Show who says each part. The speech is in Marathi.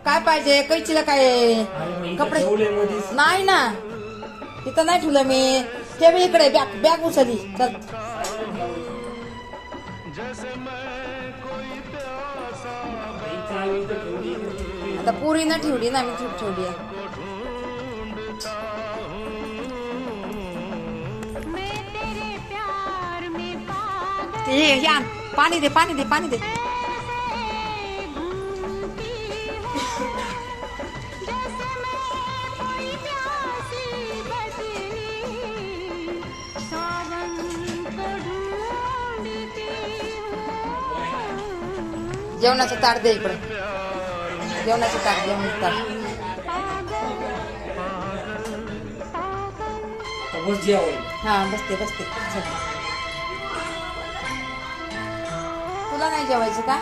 Speaker 1: काय पाहिजे कैचीला काय कपडे नाही ना तिथं नाही ठेवलं मी ते मी इकडे बॅग बॅग उचलली चल आता पुरी न ठेवली ना मी ठेवली आहे हे आण पाणी दे पाणी दे पाणी दे जेवणाचं ताट दे इकडं जेवणाचं ताट जेवणाचं ताट हा बसते बसते तुला नाही जेवायचं का